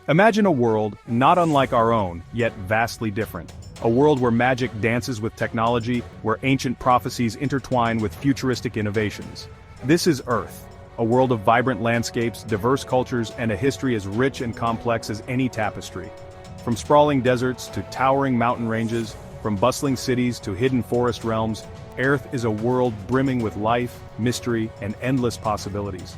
Imagine a world not unlike our own, yet vastly different. A world where magic dances with technology, where ancient prophecies intertwine with futuristic innovations. This is Earth, a world of vibrant landscapes, diverse cultures, and a history as rich and complex as any tapestry. From sprawling deserts to towering mountain ranges, from bustling cities to hidden forest realms, Earth is a world brimming with life, mystery, and endless possibilities.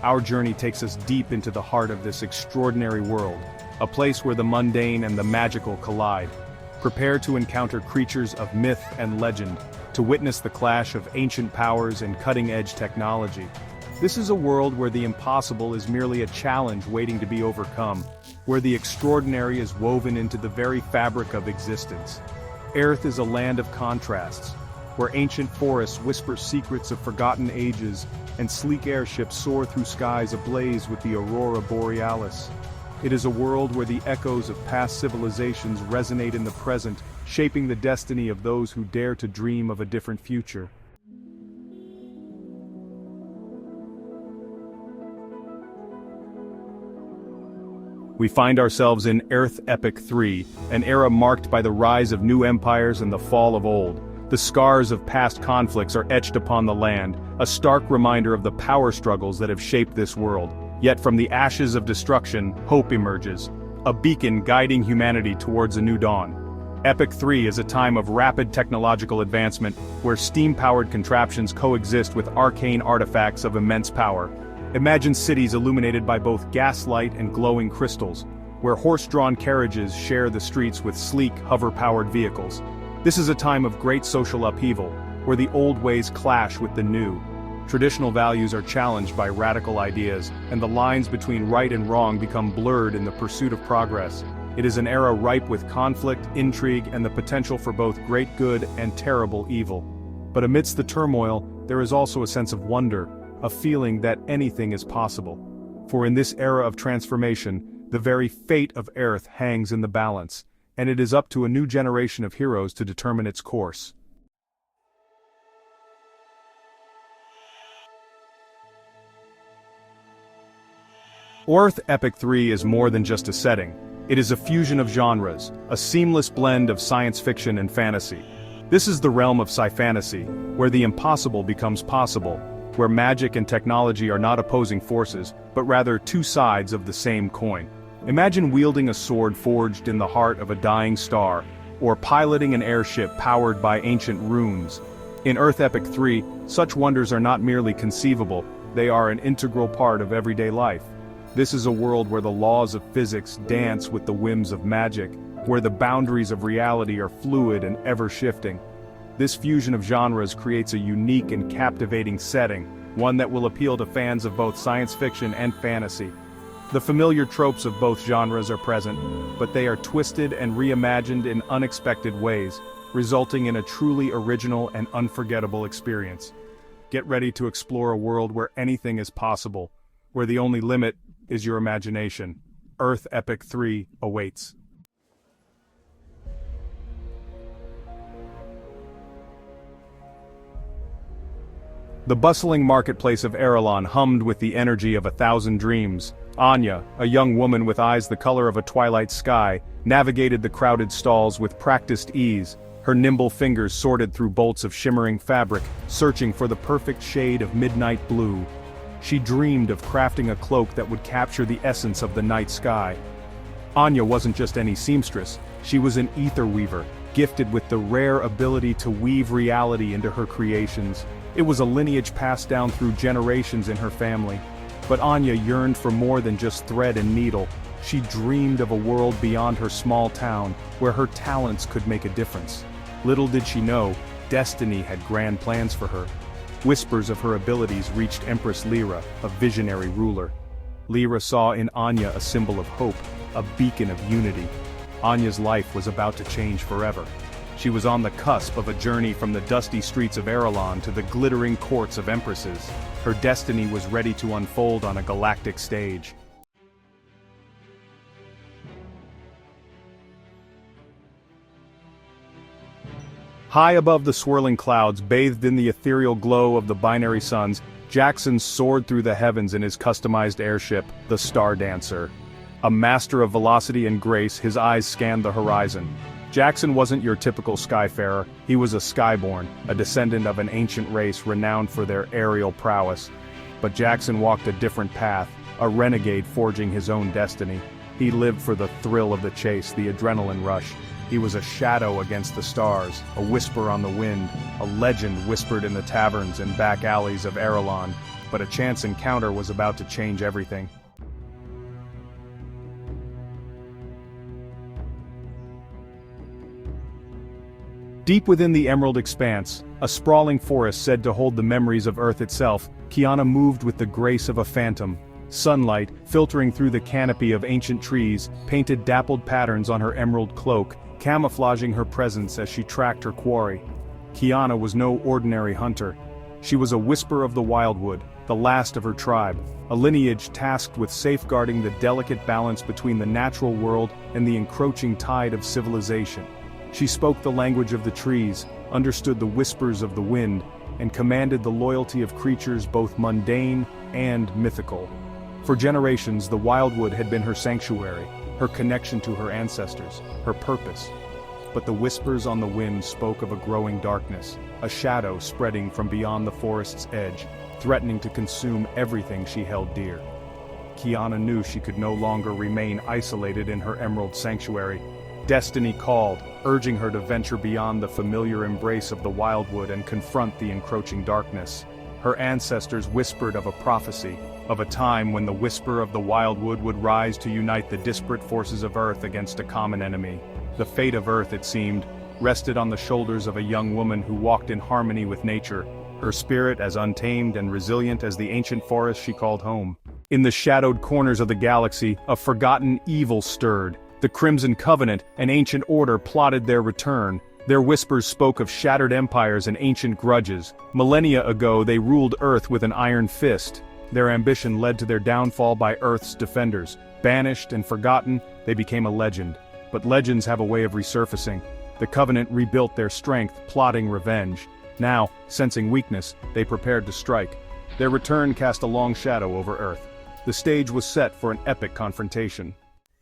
Our journey takes us deep into the heart of this extraordinary world, a place where the mundane and the magical collide. Prepare to encounter creatures of myth and legend, to witness the clash of ancient powers and cutting-edge technology. This is a world where the impossible is merely a challenge waiting to be overcome, where the extraordinary is woven into the very fabric of existence. Earth is a land of contrasts, where ancient forests whisper secrets of forgotten ages, and sleek airships soar through skies ablaze with the aurora borealis. It is a world where the echoes of past civilizations resonate in the present, shaping the destiny of those who dare to dream of a different future. We find ourselves in Earth Epic 3, an era marked by the rise of new empires and the fall of old. The scars of past conflicts are etched upon the land, a stark reminder of the power struggles that have shaped this world. Yet from the ashes of destruction, hope emerges, a beacon guiding humanity towards a new dawn. Epic 3 is a time of rapid technological advancement, where steam-powered contraptions coexist with arcane artifacts of immense power. Imagine cities illuminated by both gaslight and glowing crystals, where horse-drawn carriages share the streets with sleek, hover-powered vehicles. This is a time of great social upheaval, where the old ways clash with the new. Traditional values are challenged by radical ideas, and the lines between right and wrong become blurred in the pursuit of progress. It is an era ripe with conflict, intrigue, and the potential for both great good and terrible evil. But amidst the turmoil, there is also a sense of wonder, a feeling that anything is possible. For in this era of transformation, the very fate of Earth hangs in the balance, and it is up to a new generation of heroes to determine its course. Earth Epic 3 is more than just a setting. It is a fusion of genres, a seamless blend of science fiction and fantasy. This is the realm of sci-fantasy, where the impossible becomes possible, where magic and technology are not opposing forces, but rather two sides of the same coin. Imagine wielding a sword forged in the heart of a dying star, or piloting an airship powered by ancient runes. In Earth Epic 3, such wonders are not merely conceivable, they are an integral part of everyday life. This is a world where the laws of physics dance with the whims of magic, where the boundaries of reality are fluid and ever-shifting. This fusion of genres creates a unique and captivating setting, one that will appeal to fans of both science fiction and fantasy. The familiar tropes of both genres are present, but they are twisted and reimagined in unexpected ways, resulting in a truly original and unforgettable experience. Get ready to explore a world where anything is possible, where the only limit is your imagination. Earth Epic 3 awaits. The bustling marketplace of Erelon hummed with the energy of 1,000 dreams. Anya, a young woman with eyes the color of a twilight sky, navigated the crowded stalls with practiced ease. Her nimble fingers sorted through bolts of shimmering fabric, searching for the perfect shade of midnight blue. She dreamed of crafting a cloak that would capture the essence of the night sky. Anya wasn't just any seamstress, she was an ether weaver, gifted with the rare ability to weave reality into her creations. It was a lineage passed down through generations in her family. But Anya yearned for more than just thread and needle. She dreamed of a world beyond her small town, where her talents could make a difference. Little did she know, destiny had grand plans for her. Whispers of her abilities reached Empress Lyra, a visionary ruler. Lyra saw in Anya a symbol of hope, a beacon of unity. Anya's life was about to change forever. She was on the cusp of a journey from the dusty streets of Erelon to the glittering courts of empresses. Her destiny was ready to unfold on a galactic stage. High above the swirling clouds, bathed in the ethereal glow of the binary suns, Jackson soared through the heavens in his customized airship, the Star Dancer. A master of velocity and grace, his eyes scanned the horizon. Jackson wasn't your typical skyfarer, he was a skyborn, a descendant of an ancient race renowned for their aerial prowess. But Jackson walked a different path, a renegade forging his own destiny. He lived for the thrill of the chase, the adrenaline rush. He was a shadow against the stars, a whisper on the wind, a legend whispered in the taverns and back alleys of Erelon. But a chance encounter was about to change everything. Deep within the Emerald Expanse, a sprawling forest said to hold the memories of Earth itself, Kiana moved with the grace of a phantom. Sunlight, filtering through the canopy of ancient trees, painted dappled patterns on her emerald cloak, camouflaging her presence as she tracked her quarry. Kiana was no ordinary hunter. She was a whisper of the Wildwood, the last of her tribe, a lineage tasked with safeguarding the delicate balance between the natural world and the encroaching tide of civilization. She spoke the language of the trees, understood the whispers of the wind, and commanded the loyalty of creatures both mundane and mythical. For generations, the Wildwood had been her sanctuary, her connection to her ancestors, her purpose. But the whispers on the wind spoke of a growing darkness, a shadow spreading from beyond the forest's edge, threatening to consume everything she held dear. Kiana knew she could no longer remain isolated in her emerald sanctuary. Destiny called, urging her to venture beyond the familiar embrace of the Wildwood and confront the encroaching darkness. Her ancestors whispered of a prophecy, of a time when the whisper of the Wildwood would rise to unite the disparate forces of Earth against a common enemy. The fate of Earth, it seemed, rested on the shoulders of a young woman who walked in harmony with nature, her spirit as untamed and resilient as the ancient forest she called home. In the shadowed corners of the galaxy, a forgotten evil stirred. The Crimson Covenant, an ancient order, plotted their return. Their whispers spoke of shattered empires and ancient grudges. Millennia ago they ruled Earth with an iron fist. Their ambition led to their downfall by Earth's defenders. Banished and forgotten, they became a legend. But legends have a way of resurfacing. The Covenant rebuilt their strength, plotting revenge. Now, sensing weakness, they prepared to strike. Their return cast a long shadow over Earth. The stage was set for an epic confrontation.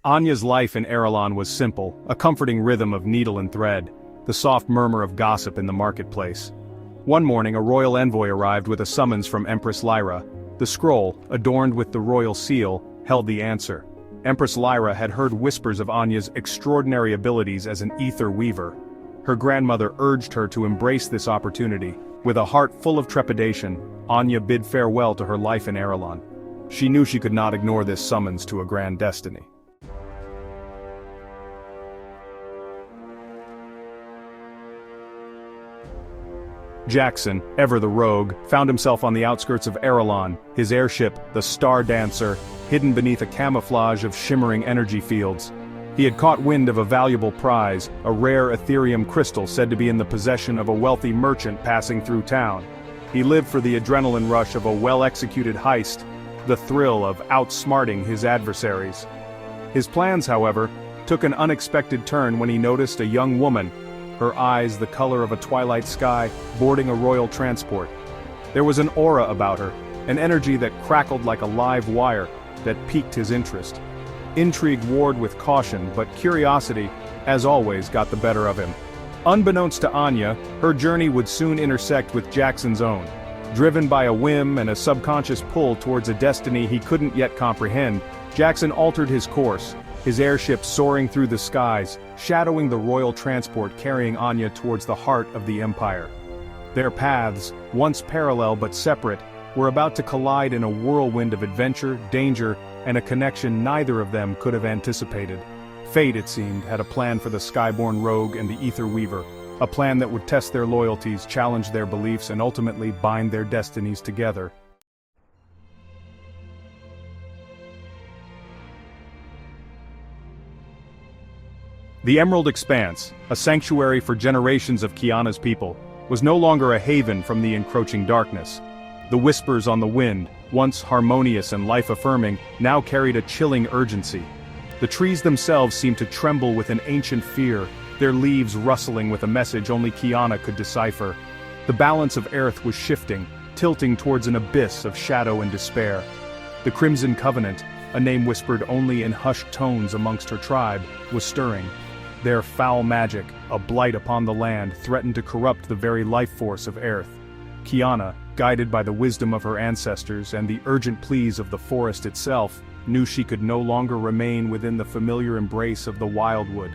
Anya's life in Erelon was simple, a comforting rhythm of needle and thread, the soft murmur of gossip in the marketplace. One morning a royal envoy arrived with a summons from Empress Lyra. The scroll, adorned with the royal seal, held the answer. Empress Lyra had heard whispers of Anya's extraordinary abilities as an ether weaver. Her grandmother urged her to embrace this opportunity. With a heart full of trepidation, Anya bid farewell to her life in Erelon. She knew she could not ignore this summons to a grand destiny. Jackson, ever the rogue, found himself on the outskirts of Erelon, his airship, the Star Dancer, hidden beneath a camouflage of shimmering energy fields. He had caught wind of a valuable prize, a rare Ethereum crystal said to be in the possession of a wealthy merchant passing through town. He lived for the adrenaline rush of a well-executed heist, the thrill of outsmarting his adversaries. His plans, however, took an unexpected turn when he noticed a young woman, her eyes the color of a twilight sky, boarding a royal transport. There was an aura about her, an energy that crackled like a live wire, that piqued his interest. Intrigue warred with caution, but curiosity, as always, got the better of him. Unbeknownst to Anya, her journey would soon intersect with Jackson's own. Driven by a whim and a subconscious pull towards a destiny he couldn't yet comprehend, Jackson altered his course, his airship soaring through the skies, shadowing the royal transport carrying Anya towards the heart of the Empire. Their paths, once parallel but separate, were about to collide in a whirlwind of adventure, danger, and a connection neither of them could have anticipated. Fate, it seemed, had a plan for the Skyborn Rogue and the Ether Weaver, a plan that would test their loyalties, challenge their beliefs, and ultimately bind their destinies together. The Emerald Expanse, a sanctuary for generations of Kiana's people, was no longer a haven from the encroaching darkness. The whispers on the wind, once harmonious and life-affirming, now carried a chilling urgency. The trees themselves seemed to tremble with an ancient fear, their leaves rustling with a message only Kiana could decipher. The balance of Earth was shifting, tilting towards an abyss of shadow and despair. The Crimson Covenant, a name whispered only in hushed tones amongst her tribe, was stirring. Their foul magic, a blight upon the land, threatened to corrupt the very life force of Aerth. Kiana, guided by the wisdom of her ancestors and the urgent pleas of the forest itself, knew she could no longer remain within the familiar embrace of the wildwood.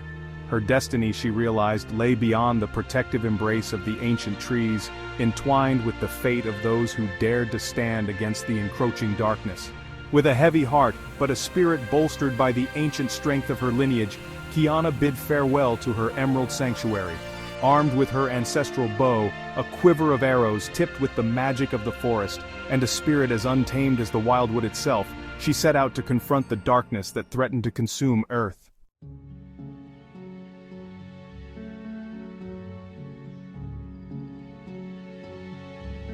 Her destiny, she realized, lay beyond the protective embrace of the ancient trees, entwined with the fate of those who dared to stand against the encroaching darkness. With a heavy heart, but a spirit bolstered by the ancient strength of her lineage, Kiana bid farewell to her emerald sanctuary. Armed with her ancestral bow, a quiver of arrows tipped with the magic of the forest, and a spirit as untamed as the wildwood itself, she set out to confront the darkness that threatened to consume Earth.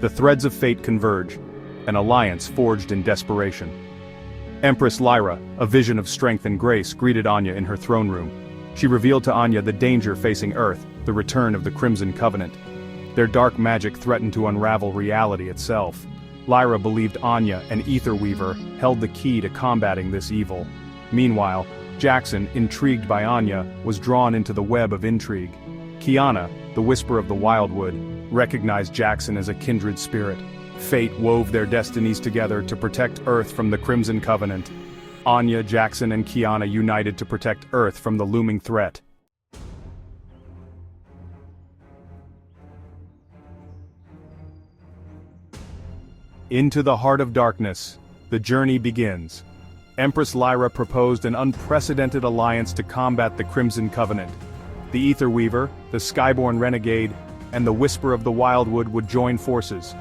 The threads of fate converge, an alliance forged in desperation. Empress Lyra, a vision of strength and grace, greeted Anya in her throne room. She revealed to Anya the danger facing Earth, the return of the Crimson Covenant. Their dark magic threatened to unravel reality itself. Lyra believed Anya, an Ether Weaver, held the key to combating this evil. Meanwhile, Jackson, intrigued by Anya, was drawn into the web of intrigue. Kiana, the Whisper of the Wildwood, recognized Jackson as a kindred spirit. Fate wove their destinies together to protect Earth from the Crimson Covenant. Anya, Jackson, and Kiana united to protect Earth from the looming threat. Into the heart of darkness, the journey begins. Empress Lyra proposed an unprecedented alliance to combat the Crimson Covenant. The Ether Weaver, the Skyborn Renegade, and the Whisper of the Wildwood would join forces.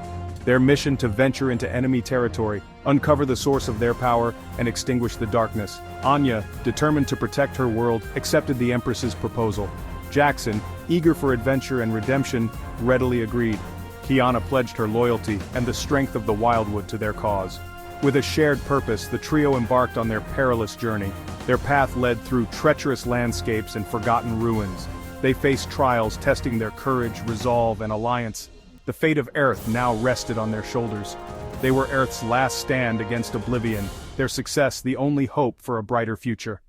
Their mission to venture into enemy territory, uncover the source of their power, and extinguish the darkness. Anya, determined to protect her world, accepted the Empress's proposal. Jackson, eager for adventure and redemption, readily agreed. Kiana pledged her loyalty and the strength of the Wildwood to their cause. With a shared purpose, the trio embarked on their perilous journey. Their path led through treacherous landscapes and forgotten ruins. They faced trials testing their courage, resolve, and alliance. The fate of Aerth now rested on their shoulders. They were Earth's last stand against oblivion, their success the only hope for a brighter future.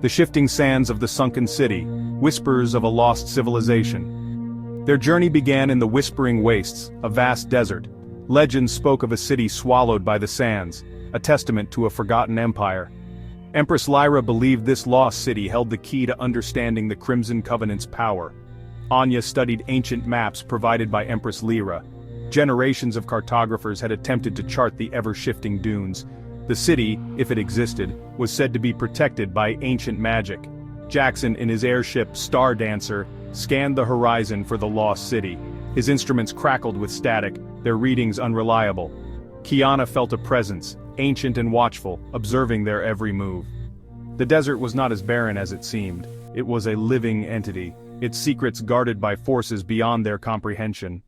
The shifting sands of the sunken city, whispers of a lost civilization. Their journey began in the Whispering Wastes, a vast desert. Legends spoke of a city swallowed by the sands, a testament to a forgotten empire. Empress Lyra believed this lost city held the key to understanding the Crimson Covenant's power. Anya studied ancient maps provided by Empress Lyra. Generations of cartographers had attempted to chart the ever-shifting dunes. The city, if it existed, was said to be protected by ancient magic. Jackson, in his airship Star Dancer, scanned the horizon for the lost city. His instruments crackled with static, their readings unreliable. Kiana felt a presence, ancient and watchful, observing their every move. The desert was not as barren as it seemed. It was a living entity, its secrets guarded by forces beyond their comprehension.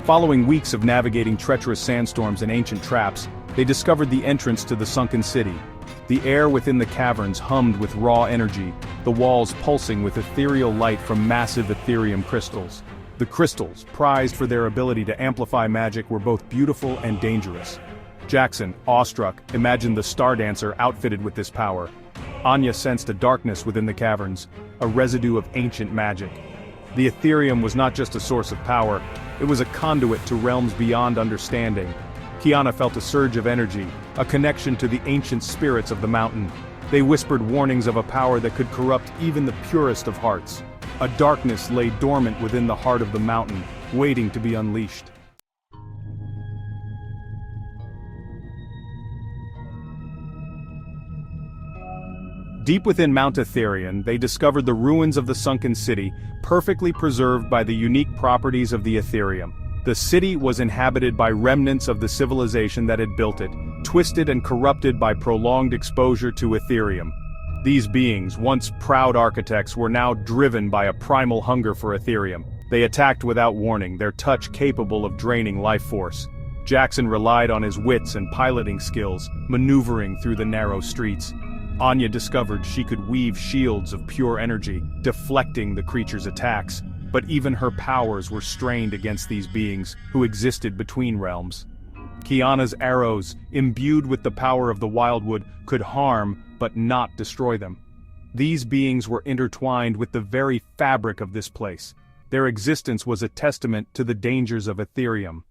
Following weeks of navigating treacherous sandstorms and ancient traps, they discovered the entrance to the sunken city. The air within the caverns hummed with raw energy, the walls pulsing with ethereal light from massive Ethereum crystals. The crystals, prized for their ability to amplify magic, were both beautiful and dangerous. Jackson, awestruck, imagined the Star Dancer outfitted with this power. Anya sensed a darkness within the caverns, a residue of ancient magic. The Ethereum was not just a source of power, it was a conduit to realms beyond understanding. Kiana felt a surge of energy, a connection to the ancient spirits of the mountain. They whispered warnings of a power that could corrupt even the purest of hearts. A darkness lay dormant within the heart of the mountain, waiting to be unleashed. Deep within Mount Etherion, they discovered the ruins of the sunken city, perfectly preserved by the unique properties of the Ethereum. The city was inhabited by remnants of the civilization that had built it, twisted and corrupted by prolonged exposure to Ethereum. These beings, once proud architects, were now driven by a primal hunger for Ethereum. They attacked without warning, their touch capable of draining life force. Jackson relied on his wits and piloting skills, maneuvering through the narrow streets. Anya discovered she could weave shields of pure energy, deflecting the creature's attacks, but even her powers were strained against these beings, who existed between realms. Kiana's arrows, imbued with the power of the wildwood, could harm but not destroy them. These beings were intertwined with the very fabric of this place. Their existence was a testament to the dangers of Ethereum.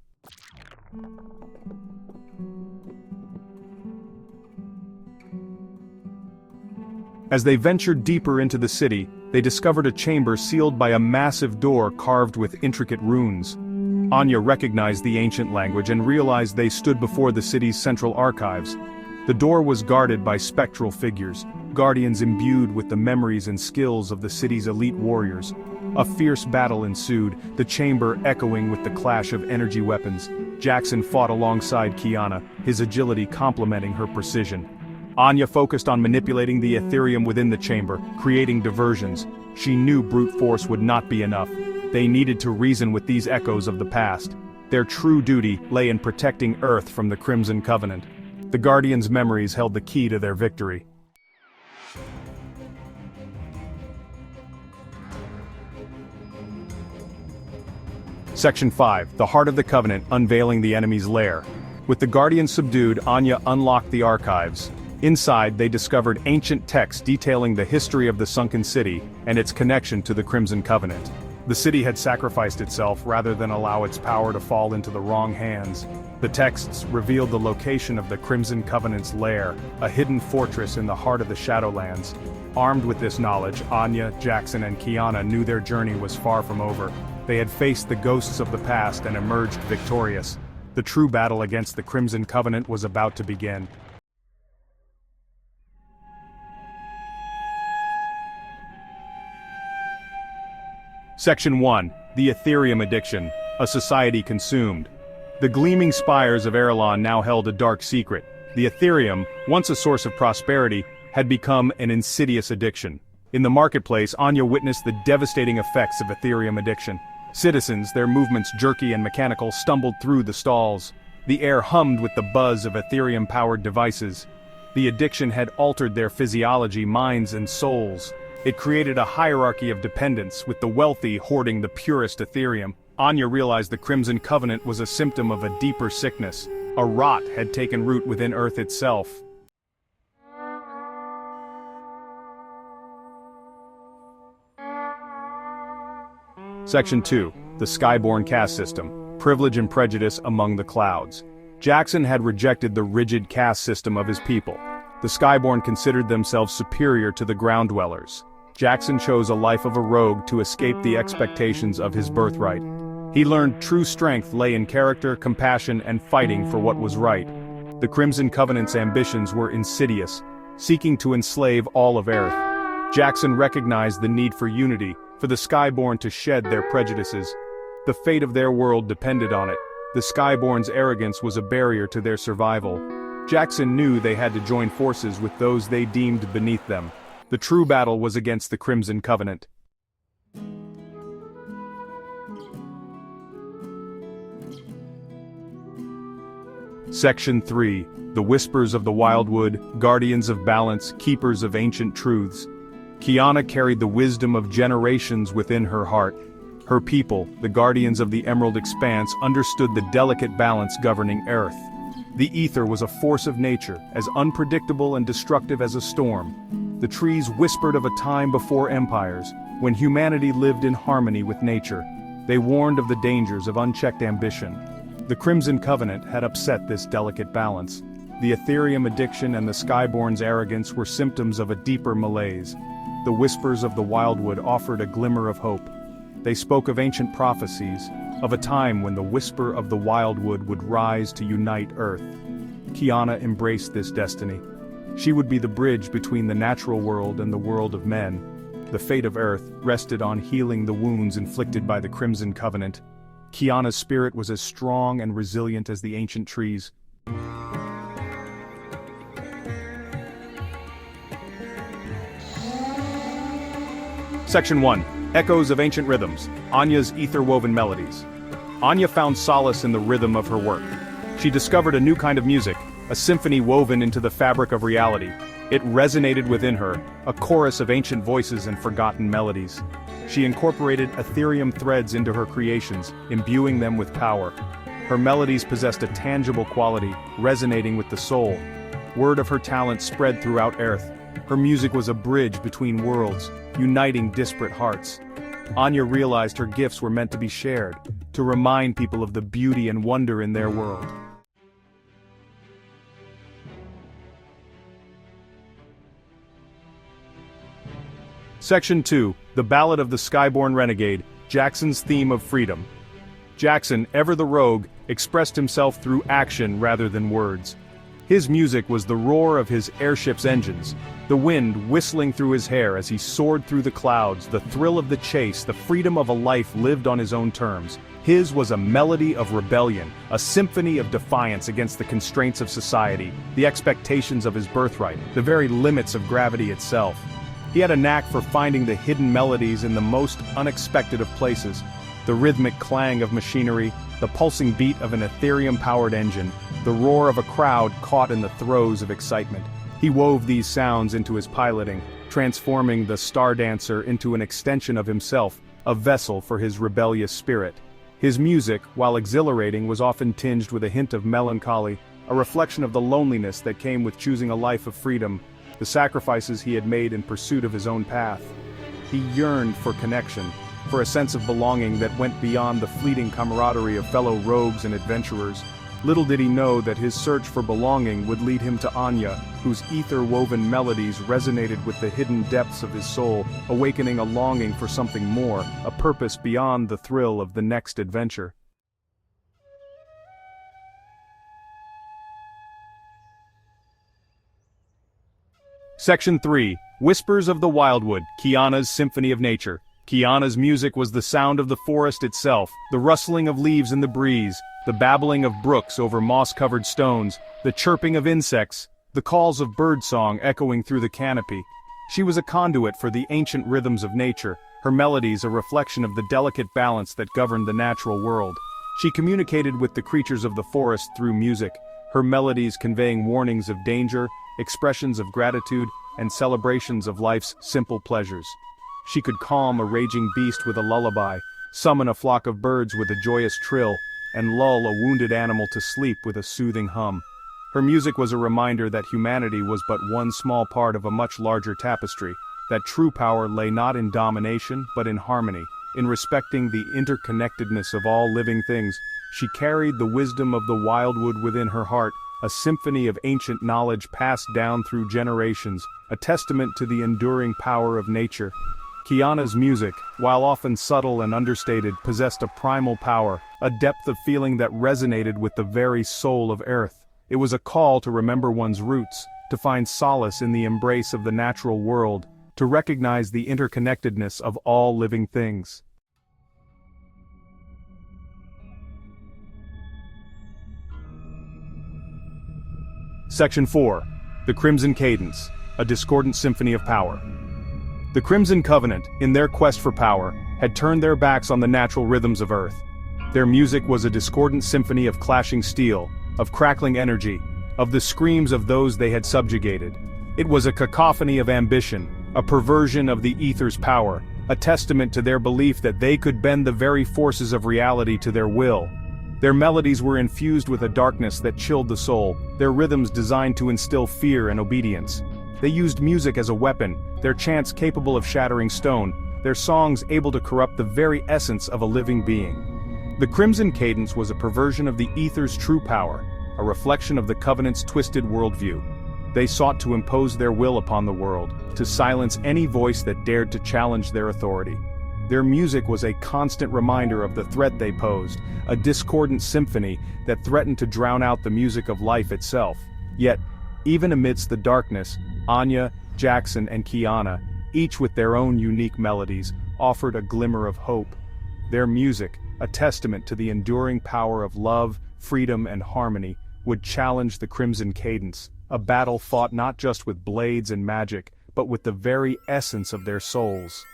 As they ventured deeper into the city, they discovered a chamber sealed by a massive door carved with intricate runes. Anya recognized the ancient language and realized they stood before the city's central archives. The door was guarded by spectral figures, guardians imbued with the memories and skills of the city's elite warriors. A fierce battle ensued, the chamber echoing with the clash of energy weapons. Jackson fought alongside Kiana, his agility complementing her precision. Anya focused on manipulating the Ethereum within the chamber, creating diversions. She knew brute force would not be enough. They needed to reason with these echoes of the past. Their true duty lay in protecting Earth from the Crimson Covenant. The Guardians' memories held the key to their victory. Section 5, The Heart of the Covenant, unveiling the enemy's lair. With the Guardians subdued, Anya unlocked the archives. Inside, they discovered ancient texts detailing the history of the sunken city and its connection to the Crimson Covenant. The city had sacrificed itself rather than allow its power to fall into the wrong hands. The texts revealed the location of the Crimson Covenant's lair, a hidden fortress in the heart of the Shadowlands. Armed with this knowledge, Anya, Jackson, and Kiana knew their journey was far from over. They had faced the ghosts of the past and emerged victorious. The true battle against the Crimson Covenant was about to begin. Section 1, The Ethereum Addiction, a society consumed. The gleaming spires of Erelon now held a dark secret. The Ethereum, once a source of prosperity, had become an insidious addiction. In the marketplace, Anya witnessed the devastating effects of Ethereum addiction. Citizens, their movements jerky and mechanical, stumbled through the stalls. The air hummed with the buzz of Ethereum-powered devices. The addiction had altered their physiology, minds, and souls. It created a hierarchy of dependence, with the wealthy hoarding the purest Ethereum. Anya realized the Crimson Covenant was a symptom of a deeper sickness. A rot had taken root within Earth itself. Section 2, The Skyborn Caste System, Privilege and Prejudice Among the Clouds. Jackson had rejected the rigid caste system of his people. The Skyborn considered themselves superior to the ground dwellers. Jackson chose a life of a rogue to escape the expectations of his birthright. He learned true strength lay in character, compassion, and fighting for what was right. The Crimson Covenant's ambitions were insidious, seeking to enslave all of Earth. Jackson recognized the need for unity, for the Skyborn to shed their prejudices. The fate of their world depended on it. The Skyborn's arrogance was a barrier to their survival. Jackson knew they had to join forces with those they deemed beneath them. The true battle was against the Crimson Covenant. Section 3, The Whispers of the Wildwood, Guardians of Balance, Keepers of Ancient Truths. Kiana carried the wisdom of generations within her heart. Her people, the Guardians of the Emerald Expanse, understood the delicate balance governing Earth. The ether was a force of nature, as unpredictable and destructive as a storm. The trees whispered of a time before empires, when humanity lived in harmony with nature. They warned of the dangers of unchecked ambition. The Crimson Covenant had upset this delicate balance. The Ethereum addiction and the Skyborn's arrogance were symptoms of a deeper malaise. The whispers of the Wildwood offered a glimmer of hope. They spoke of ancient prophecies, of a time when the whisper of the Wildwood would rise to unite Earth. Kiana embraced this destiny. She would be the bridge between the natural world and the world of men. The fate of Earth rested on healing the wounds inflicted by the Crimson Covenant. Kiana's spirit was as strong and resilient as the ancient trees. Section 1, Echoes of Ancient Rhythms, Anya's ether-woven melodies. Anya found solace in the rhythm of her work. She discovered a new kind of music, a symphony woven into the fabric of reality. It resonated within her, a chorus of ancient voices and forgotten melodies. She incorporated ethereum threads into her creations, imbuing them with power. Her melodies possessed a tangible quality, resonating with the soul. Word of her talent spread throughout Earth. Her music was a bridge between worlds, uniting disparate hearts. Anya realized her gifts were meant to be shared, to remind people of the beauty and wonder in their world. Section 2, The Ballad of the Skyborn Renegade, Jackson's theme of freedom. Jackson, ever the rogue, expressed himself through action rather than words. His music was the roar of his airship's engines, the wind whistling through his hair as he soared through the clouds, the thrill of the chase, the freedom of a life lived on his own terms. His was a melody of rebellion, a symphony of defiance against the constraints of society, the expectations of his birthright, the very limits of gravity itself. He had a knack for finding the hidden melodies in the most unexpected of places, the rhythmic clang of machinery, the pulsing beat of an ethereum-powered engine, the roar of a crowd caught in the throes of excitement. He wove these sounds into his piloting, transforming the Star Dancer into an extension of himself, a vessel for his rebellious spirit. His music, while exhilarating, was often tinged with a hint of melancholy, a reflection of the loneliness that came with choosing a life of freedom, the sacrifices he had made in pursuit of his own path. He yearned for connection, for a sense of belonging that went beyond the fleeting camaraderie of fellow rogues and adventurers. Little did he know that his search for belonging would lead him to Anya, whose ether-woven melodies resonated with the hidden depths of his soul, awakening a longing for something more, a purpose beyond the thrill of the next adventure. Section 3, Whispers of the Wildwood, Kiana's Symphony of Nature. Kiana's music was the sound of the forest itself, the rustling of leaves in the breeze, the babbling of brooks over moss-covered stones, the chirping of insects, the calls of birdsong echoing through the canopy. She was a conduit for the ancient rhythms of nature, her melodies a reflection of the delicate balance that governed the natural world. She communicated with the creatures of the forest through music, her melodies conveying warnings of danger, expressions of gratitude, and celebrations of life's simple pleasures. She could calm a raging beast with a lullaby, summon a flock of birds with a joyous trill, and lull a wounded animal to sleep with a soothing hum. Her music was a reminder that humanity was but one small part of a much larger tapestry, that true power lay not in domination but in harmony, in respecting the interconnectedness of all living things. She carried the wisdom of the wildwood within her heart, a symphony of ancient knowledge passed down through generations, a testament to the enduring power of nature. Kiana's music, while often subtle and understated, possessed a primal power, a depth of feeling that resonated with the very soul of Earth. It was a call to remember one's roots, to find solace in the embrace of the natural world, to recognize the interconnectedness of all living things. Section 4, The Crimson Cadence, a discordant symphony of power. The Crimson Covenant, in their quest for power, had turned their backs on the natural rhythms of Earth. Their music was a discordant symphony of clashing steel, of crackling energy, of the screams of those they had subjugated. It was a cacophony of ambition, a perversion of the ether's power, a testament to their belief that they could bend the very forces of reality to their will. Their melodies were infused with a darkness that chilled the soul, their rhythms designed to instill fear and obedience. They used music as a weapon, their chants capable of shattering stone, their songs able to corrupt the very essence of a living being. The Crimson Cadence was a perversion of the ether's true power, a reflection of the Covenant's twisted worldview. They sought to impose their will upon the world, to silence any voice that dared to challenge their authority. Their music was a constant reminder of the threat they posed, a discordant symphony that threatened to drown out the music of life itself. Yet, even amidst the darkness, Anya, Jackson, and Kiana, each with their own unique melodies, offered a glimmer of hope. Their music, a testament to the enduring power of love, freedom, and harmony, would challenge the Crimson Cadence, a battle fought not just with blades and magic, but with the very essence of their souls.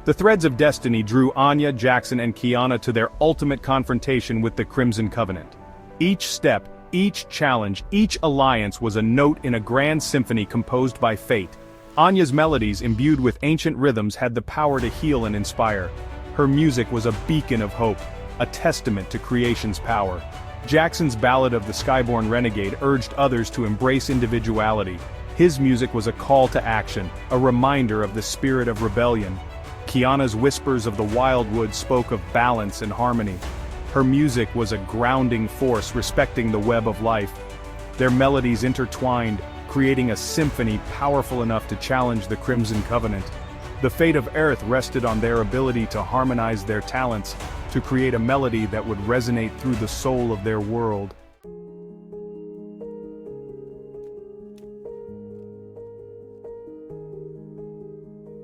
The threads of destiny drew Anya, Jackson, and Kiana to their ultimate confrontation with the Crimson Covenant. Each step, each challenge, each alliance was a note in a grand symphony composed by fate. Anya's melodies, imbued with ancient rhythms, had the power to heal and inspire. Her music was a beacon of hope, a testament to creation's power. Jackson's ballad of the Skyborn Renegade urged others to embrace individuality. His music was a call to action, a reminder of the spirit of rebellion. Kiana's whispers of the wildwood spoke of balance and harmony. Her music was a grounding force respecting the web of life. Their melodies intertwined, creating a symphony powerful enough to challenge the Crimson Covenant. The fate of Earth rested on their ability to harmonize their talents, to create a melody that would resonate through the soul of their world.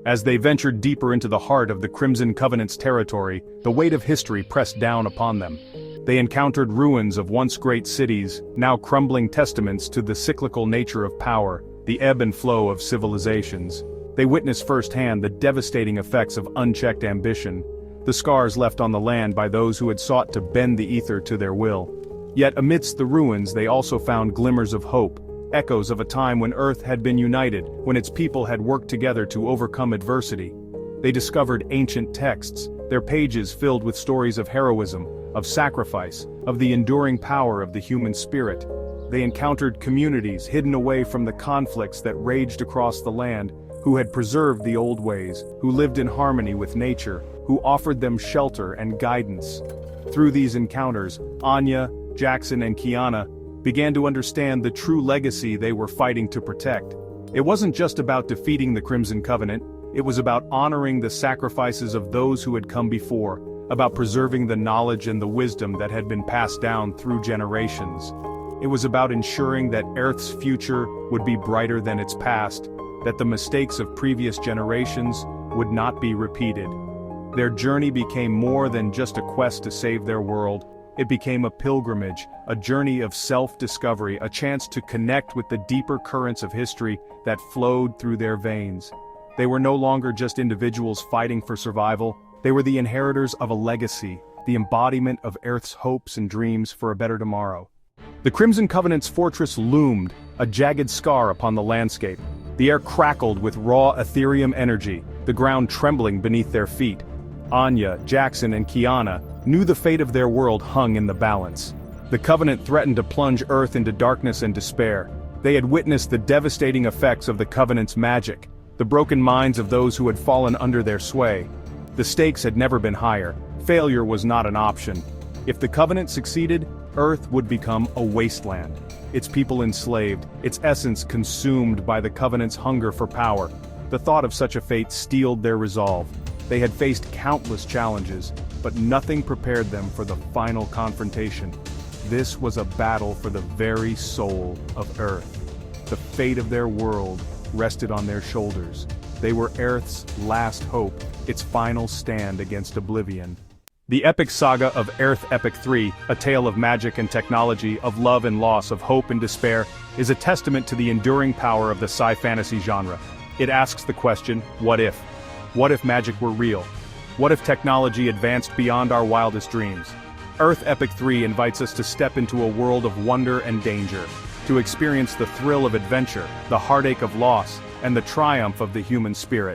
As they ventured deeper into the heart of the Crimson Covenant's territory, the weight of history pressed down upon them. They encountered ruins of once great cities, now crumbling testaments to the cyclical nature of power, the ebb and flow of civilizations. They witnessed firsthand the devastating effects of unchecked ambition, the scars left on the land by those who had sought to bend the ether to their will. Yet amidst the ruins they also found glimmers of hope, echoes of a time when Earth had been united, when its people had worked together to overcome adversity. They discovered ancient texts, their pages filled with stories of heroism, of sacrifice, of the enduring power of the human spirit. They encountered communities hidden away from the conflicts that raged across the land, who had preserved the old ways, who lived in harmony with nature, who offered them shelter and guidance. Through these encounters, Anya, Jackson, and Kiana began to understand the true legacy they were fighting to protect. It wasn't just about defeating the Crimson Covenant, it was about honoring the sacrifices of those who had come before, about preserving the knowledge and the wisdom that had been passed down through generations. It was about ensuring that Earth's future would be brighter than its past, that the mistakes of previous generations would not be repeated. Their journey became more than just a quest to save their world. It became a pilgrimage, a journey of self-discovery, a chance to connect with the deeper currents of history that flowed through their veins. They were no longer just individuals fighting for survival, they were the inheritors of a legacy, the embodiment of Earth's hopes and dreams for a better tomorrow. The Crimson Covenant's fortress loomed, a jagged scar upon the landscape. The air crackled with raw Ethereum energy, the ground trembling beneath their feet. Anya, Jackson, and Kiana knew the fate of their world hung in the balance. The Covenant threatened to plunge Earth into darkness and despair. They had witnessed the devastating effects of the Covenant's magic, the broken minds of those who had fallen under their sway. The stakes had never been higher. Failure was not an option. If the Covenant succeeded, Earth would become a wasteland, its people enslaved, its essence consumed by the Covenant's hunger for power. The thought of such a fate steeled their resolve. They had faced countless challenges, but nothing prepared them for the final confrontation. This was a battle for the very soul of Earth. The fate of their world rested on their shoulders. They were Earth's last hope, its final stand against oblivion. The epic saga of Earth Epic 3, a tale of magic and technology, of love and loss, of hope and despair, is a testament to the enduring power of the sci-fantasy genre. It asks the question, what if? What if magic were real? What if technology advanced beyond our wildest dreams? Earth Epic 3 invites us to step into a world of wonder and danger, to experience the thrill of adventure, the heartache of loss, and the triumph of the human spirit.